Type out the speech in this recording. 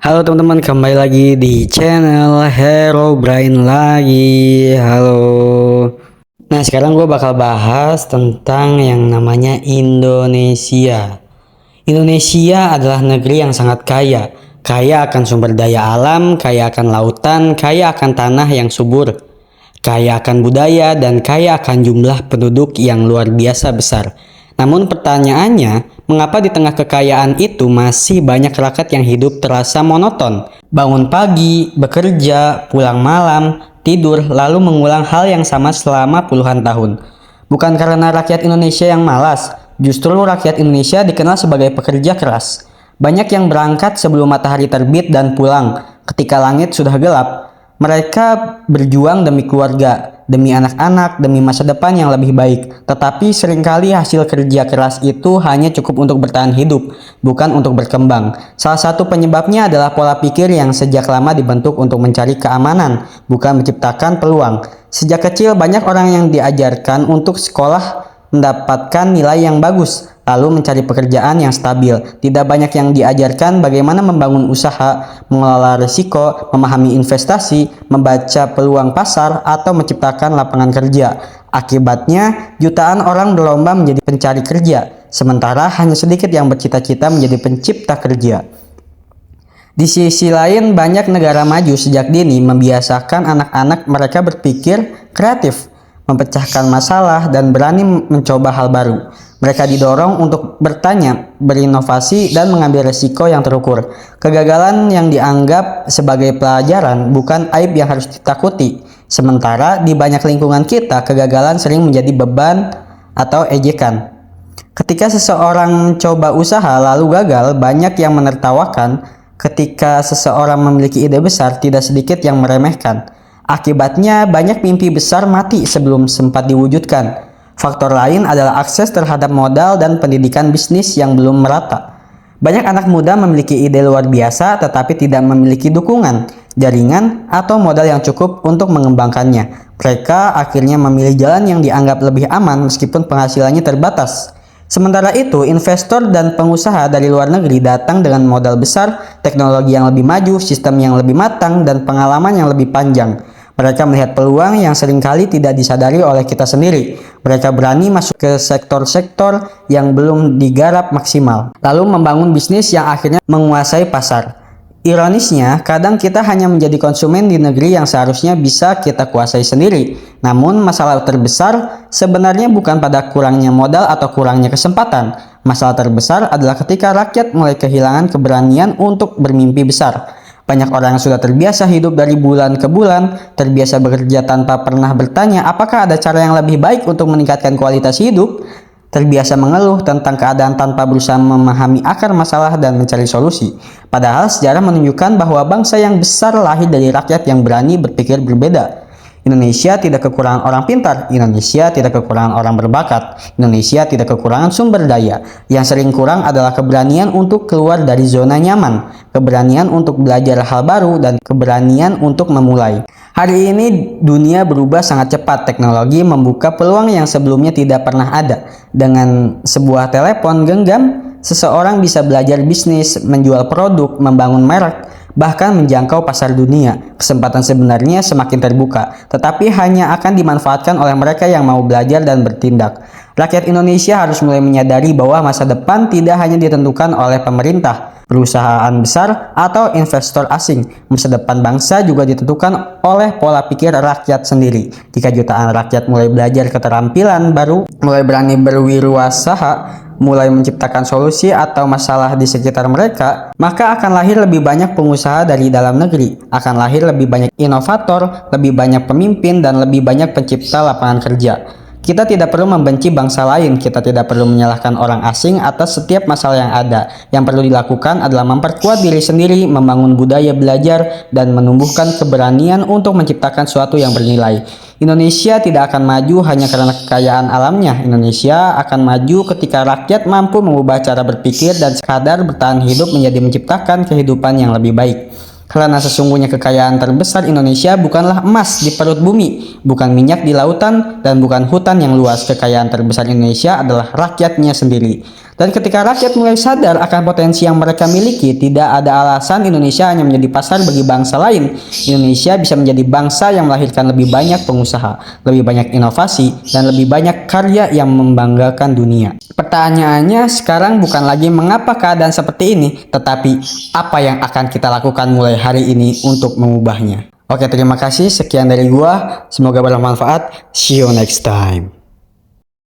Halo teman-teman, kembali lagi di channel Hero Brain lagi. Halo. Nah, sekarang gue bakal bahas tentang yang namanya Indonesia. Indonesia adalah negeri yang sangat kaya. Kaya akan sumber daya alam, kaya akan lautan, kaya akan tanah yang subur, kaya akan budaya, dan kaya akan jumlah penduduk yang luar biasa besar. Namun pertanyaannya, mengapa di tengah kekayaan itu masih banyak rakyat yang hidup terasa monoton? Bangun pagi, bekerja, pulang malam, tidur, lalu mengulang hal yang sama selama puluhan tahun. Bukan karena rakyat Indonesia yang malas, justru rakyat Indonesia dikenal sebagai pekerja keras. Banyak yang berangkat sebelum matahari terbit dan pulang ketika langit sudah gelap. Mereka berjuang demi keluarga, demi anak-anak, demi masa depan yang lebih baik. Tetapi seringkali hasil kerja keras itu hanya cukup untuk bertahan hidup, bukan untuk berkembang. Salah satu penyebabnya adalah pola pikir yang sejak lama dibentuk untuk mencari keamanan, bukan menciptakan peluang. Sejak kecil banyak orang yang diajarkan untuk sekolah, mendapatkan nilai yang bagus, lalu mencari pekerjaan yang stabil. Tidak banyak yang diajarkan bagaimana membangun usaha, mengelola risiko, memahami investasi, membaca peluang pasar, atau menciptakan lapangan kerja. Akibatnya, jutaan orang berlomba menjadi pencari kerja, sementara hanya sedikit yang bercita-cita menjadi pencipta kerja. Di sisi lain, banyak negara maju sejak dini membiasakan anak-anak mereka berpikir kreatif, memecahkan masalah, dan berani mencoba hal baru. Mereka didorong untuk bertanya, berinovasi, dan mengambil resiko yang terukur. Kegagalan yang dianggap sebagai pelajaran bukan aib yang harus ditakuti. Sementara di banyak lingkungan kita, kegagalan sering menjadi beban atau ejekan. Ketika seseorang mencoba usaha lalu gagal, banyak yang menertawakan. Ketika seseorang memiliki ide besar, tidak sedikit yang meremehkan. Akibatnya, banyak mimpi besar mati sebelum sempat diwujudkan. Faktor lain adalah akses terhadap modal dan pendidikan bisnis yang belum merata. Banyak anak muda memiliki ide luar biasa tetapi tidak memiliki dukungan, jaringan, atau modal yang cukup untuk mengembangkannya. Mereka akhirnya memilih jalan yang dianggap lebih aman meskipun penghasilannya terbatas. Sementara itu, investor dan pengusaha dari luar negeri datang dengan modal besar, teknologi yang lebih maju, sistem yang lebih matang, dan pengalaman yang lebih panjang. Mereka melihat peluang yang seringkali tidak disadari oleh kita sendiri. Mereka berani masuk ke sektor-sektor yang belum digarap maksimal, lalu membangun bisnis yang akhirnya menguasai pasar. Ironisnya, kadang kita hanya menjadi konsumen di negeri yang seharusnya bisa kita kuasai sendiri. Namun, masalah terbesar sebenarnya bukan pada kurangnya modal atau kurangnya kesempatan. Masalah terbesar adalah ketika rakyat mulai kehilangan keberanian untuk bermimpi besar. Banyak orang yang sudah terbiasa hidup dari bulan ke bulan, terbiasa bekerja tanpa pernah bertanya apakah ada cara yang lebih baik untuk meningkatkan kualitas hidup, terbiasa mengeluh tentang keadaan tanpa berusaha memahami akar masalah dan mencari solusi. Padahal sejarah menunjukkan bahwa bangsa yang besar lahir dari rakyat yang berani berpikir berbeda. Indonesia tidak kekurangan orang pintar, Indonesia tidak kekurangan orang berbakat, Indonesia tidak kekurangan sumber daya. Yang sering kurang adalah keberanian untuk keluar dari zona nyaman, keberanian untuk belajar hal baru, dan keberanian untuk memulai. Hari ini dunia berubah sangat cepat, teknologi membuka peluang yang sebelumnya tidak pernah ada. Dengan sebuah telepon genggam, seseorang bisa belajar bisnis, menjual produk, membangun merek, bahkan menjangkau pasar dunia. Kesempatan sebenarnya semakin terbuka, tetapi hanya akan dimanfaatkan oleh mereka yang mau belajar dan bertindak. Rakyat Indonesia harus mulai menyadari bahwa masa depan tidak hanya ditentukan oleh pemerintah, perusahaan besar, atau investor asing. Masa depan bangsa juga ditentukan oleh pola pikir rakyat sendiri. Jika jutaan rakyat mulai belajar keterampilan baru, mulai berani berwirausaha, mulai menciptakan solusi atau masalah di sekitar mereka, maka akan lahir lebih banyak pengusaha dari dalam negeri, akan lahir lebih banyak inovator, lebih banyak pemimpin, dan lebih banyak pencipta lapangan kerja. Kita tidak perlu membenci bangsa lain, kita tidak perlu menyalahkan orang asing atas setiap masalah yang ada. Yang perlu dilakukan adalah memperkuat diri sendiri, membangun budaya belajar, dan menumbuhkan keberanian untuk menciptakan sesuatu yang bernilai. Indonesia tidak akan maju hanya karena kekayaan alamnya. Indonesia akan maju ketika rakyat mampu mengubah cara berpikir dan sekadar bertahan hidup menjadi menciptakan kehidupan yang lebih baik. Karena sesungguhnya kekayaan terbesar Indonesia bukanlah emas di perut bumi, bukan minyak di lautan, dan bukan hutan yang luas. Kekayaan terbesar Indonesia adalah rakyatnya sendiri. Dan ketika rakyat mulai sadar akan potensi yang mereka miliki, tidak ada alasan Indonesia hanya menjadi pasar bagi bangsa lain. Indonesia bisa menjadi bangsa yang melahirkan lebih banyak pengusaha, lebih banyak inovasi, dan lebih banyak karya yang membanggakan dunia. Pertanyaannya sekarang bukan lagi mengapa keadaan seperti ini, tetapi apa yang akan kita lakukan mulai hari ini untuk mengubahnya. Oke, terima kasih. Sekian dari gua. Semoga bermanfaat. See you next time.